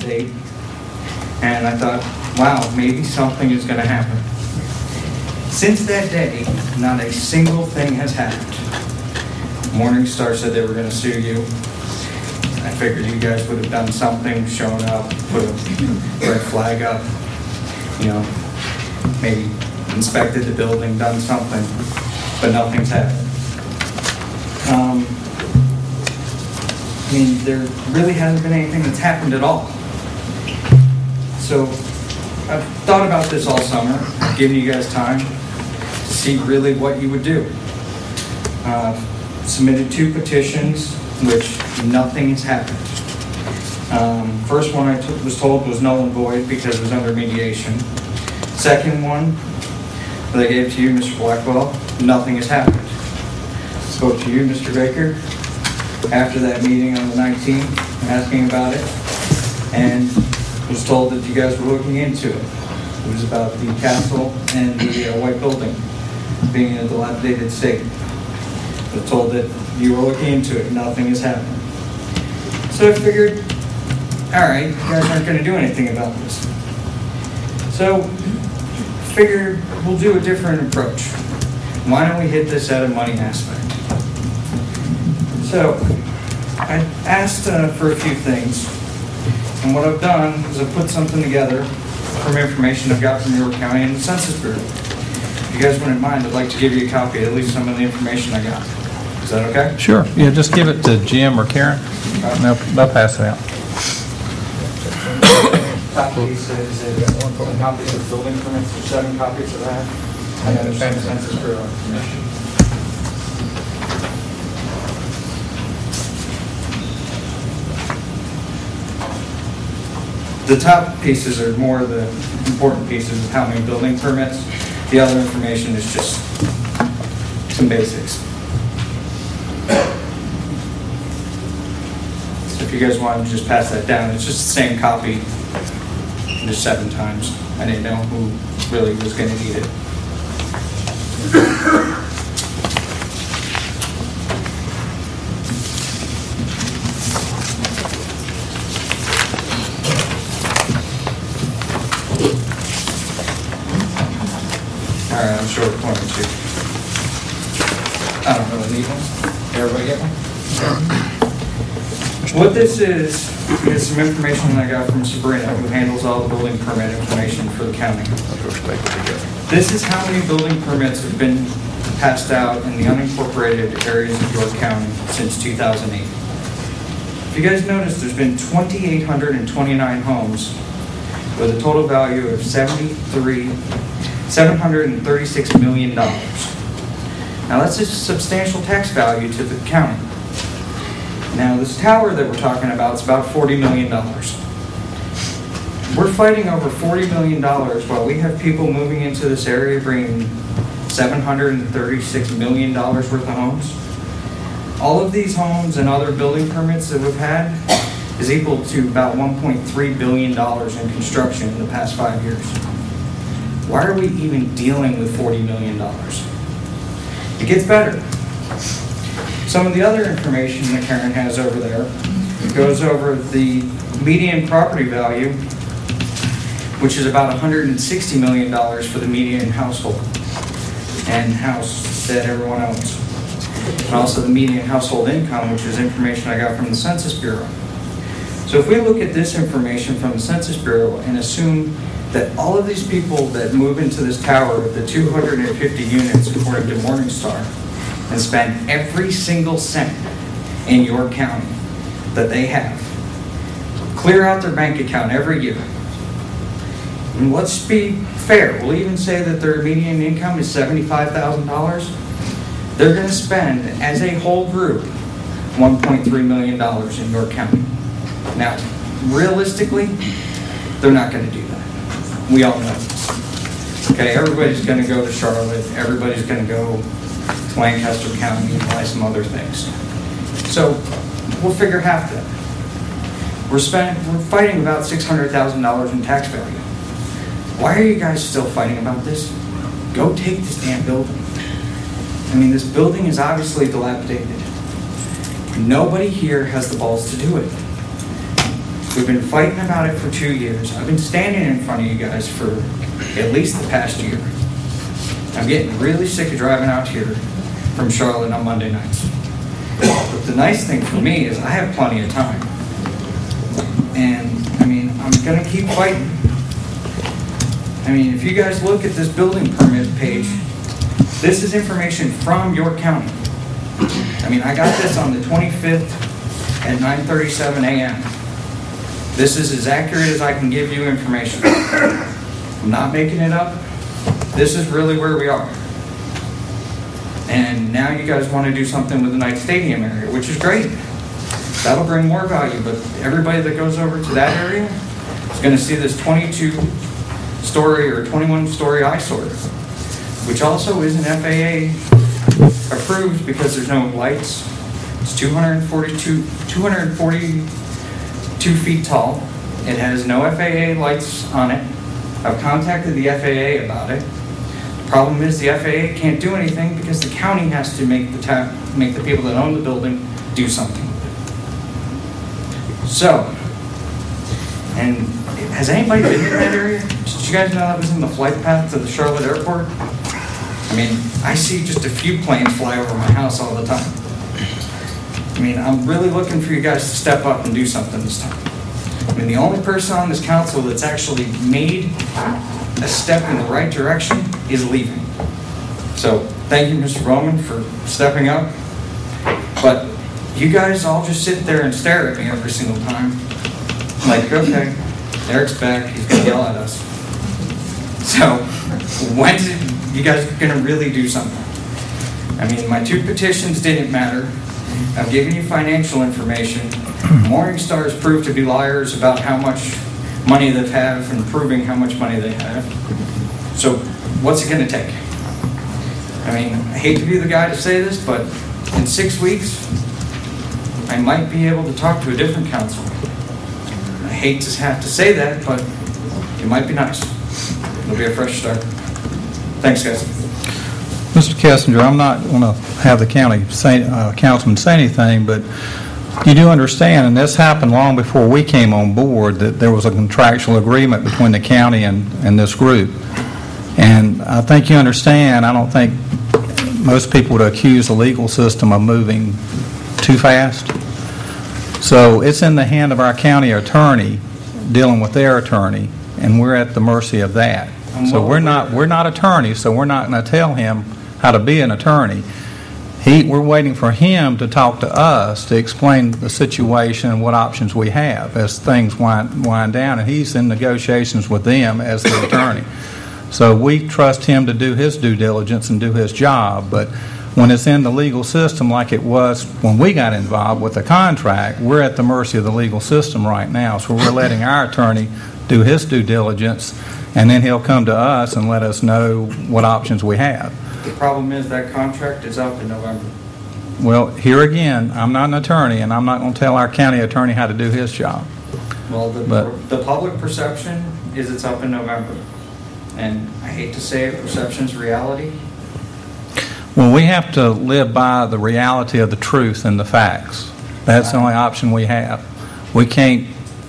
date, and I thought, wow, maybe something is going to happen. Since that day, not a single thing has happened. Morningstar said they were going to sue you. I figured you guys would have done something, shown up, put a red flag up, maybe inspected the building, done something, but nothing's happened. There really hasn't been anything that's happened at all. So I've thought about this all summer, giving you guys time to see really what you would do. Submitted 2 petitions, which nothing has happened. First one I was told was null and void because it was under mediation. Second one that I gave to you, Mr. Blackwell, nothing has happened. Spoke to you, Mr. Baker, after that meeting on the 19th, asking about it, and was told that you guys were looking into it. It was about the castle and the white building being in a dilapidated state. I was told that you were looking into it. Nothing has happened. So I figured, all right, you guys aren't going to do anything about this. So figured we'll do a different approach. Why don't we hit this at a money aspect? So I asked for a few things, and what I've done is I've put something together from information I've got from York County and the Census Bureau. If you guys wouldn't mind, I'd like to give you a copy of at least some of the information I got. Is that okay? Sure. Yeah, just give it to Jim or Karen, and they'll pass it out. Top piece is copies of building permits, there's 7 copies of that. And then there's some Census Bureau information. The top pieces are more the important pieces of how many building permits. The other information is just some basics. So if you guys want to just pass that down, it's just the same copy, just 7 times. I didn't know who really was going to need it. All right, I'm short of 22. I don't really need one. Everybody get one? What this is some information that I got from Sabrina, who handles all the building permit information for the county. This is how many building permits have been passed out in the unincorporated areas of York County since 2008. If you guys notice, there's been 2,829 homes with a total value of $736 million. Now that's a substantial tax value to the county. Now this tower that we're talking about is about $40 million. We're fighting over $40 million while we have people moving into this area bringing $736 million worth of homes. All of these homes and other building permits that we've had is equal to about $1.3 billion in construction in the past 5 years. Why are we even dealing with $40 million? It gets better. Some of the other information that Karen has over there goes over the median property value, which is about $160 million for the median household and house that everyone owns. And also the median household income, which is information I got from the Census Bureau. So if we look at this information from the Census Bureau and assume that all of these people that move into this tower with the 250 units, according to Morningstar, and spend every single cent in York County that they have, clear out their bank account every year. And let's be fair, we'll even say that their median income is $75,000. They're going to spend, as a whole group, $1.3 million in York County. Now, realistically, they're not going to do that. We all know this. Okay, everybody's going to go to Charlotte. Everybody's going to go to Lancaster County and buy some other things. So we'll figure half that. We're fighting about $600,000 in tax value. Why are you guys still fighting about this? Go take this damn building. I mean, this building is obviously dilapidated. Nobody here has the balls to do it. We've been fighting about it for 2 years. I've been standing in front of you guys for at least the past year. I'm getting really sick of driving out here from Charlotte on Monday nights. But the nice thing for me is I have plenty of time. And, I mean, I'm going to keep fighting. I mean, if you guys look at this building permit page, this is information from York County. I mean, I got this on the 25th at 9:37 a.m. This is as accurate as I can give you information. I'm not making it up. This is really where we are. And now you guys want to do something with the Knight Stadium area, which is great. That'll bring more value, but everybody that goes over to that area is going to see this 22-story or 21-story eyesore, which also isn't FAA approved because there's no lights. It's 242 feet tall. It has no FAA lights on it. I've contacted the FAA about it. The problem is the FAA can't do anything because the county has to make the people that own the building do something with it. So, and has anybody been in that area? Did you guys know that was in the flight path to the Charlotte airport? I mean, I see just a few planes fly over my house all the time. I mean, I'm really looking for you guys to step up and do something this time. I mean, the only person on this council that's actually made a step in the right direction is leaving. So, thank you, Mr. Bowman, for stepping up. But you guys all just sit there and stare at me every single time. I'm like, okay, Eric's back, he's gonna yell at us. So, when's you guys going to really do something? I mean, my 2 petitions didn't matter. I've given you financial information. Morningstar's proved to be liars about how much money they have and proving how much money they have. So what's it going to take? I mean, I hate to be the guy to say this, but in 6 weeks, I might be able to talk to a different council. I hate to have to say that, but it might be nice. It'll be a fresh start. Thanks, guys. Mr. Kessinger, I'm not going to have the councilman say anything, but you do understand, and this happened long before we came on board, that there was a contractual agreement between the county and this group. And I think you understand, I don't think most people would accuse the legal system of moving too fast. So it's in the hand of our county attorney dealing with their attorney, and we're at the mercy of that. So we're not attorneys, so we're not going to tell him how to be an attorney. We're waiting for him to talk to us to explain the situation and what options we have as things wind down, and he's in negotiations with them as the attorney. So we trust him to do his due diligence and do his job, but when it's in the legal system like it was when we got involved with the contract, we're at the mercy of the legal system right now. So we're letting our attorney do his due diligence, and then he'll come to us and let us know what options we have. The problem is that contract is up in November. Well, here again, I'm not an attorney, and I'm not going to tell our county attorney how to do his job. Well, the public perception is it's up in November. And I hate to say it, perception's reality. Well, we have to live by the reality of the truth and the facts. That's the only option we have. We can't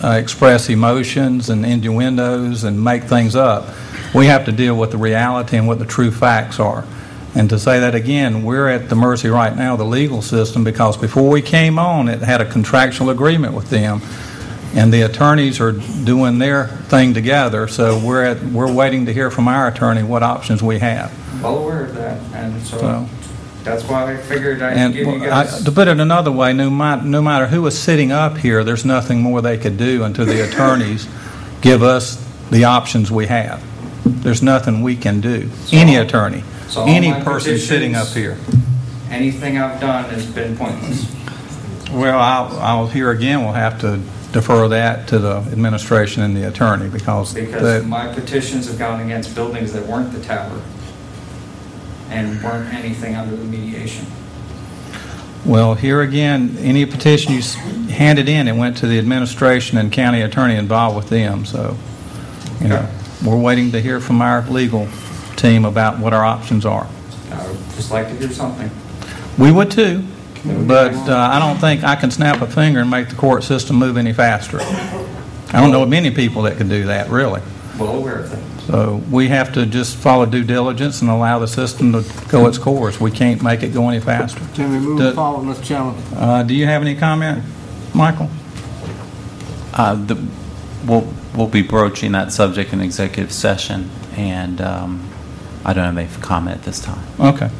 express emotions and innuendos and make things up. We have to deal with the reality and what the true facts are. And to say that again, we're at the mercy right now of the legal system, because before we came on, it had a contractual agreement with them, and the attorneys are doing their thing together. So we're waiting to hear from our attorney what options we have. Well aware of that, and so that's why I figured I'd give you guys. To put it another way, no matter who is sitting up here, there's nothing more they could do until the attorneys give us the options we have. There's nothing we can do. Any attorney, any person sitting up here. Anything I've done has been pointless. Well, I'll here again, we'll have to defer that to the administration and the attorney, because my petitions have gone against buildings that weren't the tower and weren't anything under the mediation. Well, here again, any petition you handed in, it went to the administration and county attorney involved with them. So, you know, we're waiting to hear from our legal team about what our options are. I would just like to hear something. We would too, but I don't think I can snap a finger and make the court system move any faster. I don't know of many people that can do that, really. Well aware of things. So we have to just follow due diligence and allow the system to go its course. We can't make it go any faster. Can we move forward, Mr. Chairman? Do you have any comment, Michael? We'll be broaching that subject in executive session, and I don't have any comment at this time. Okay.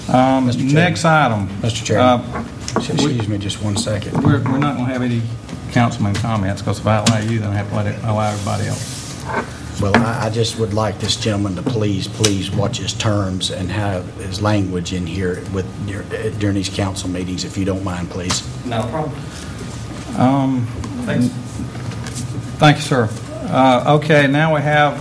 Chairman. Next item. Mr. Chairman. Excuse me just one second. We're not going to have any councilman comments, because if I allow you, then I have to allow everybody else. Well, I just would like this gentleman to please watch his terms and have his language in here during these council meetings, if you don't mind, please. No problem. Thanks. Thank you, sir. Okay, now we have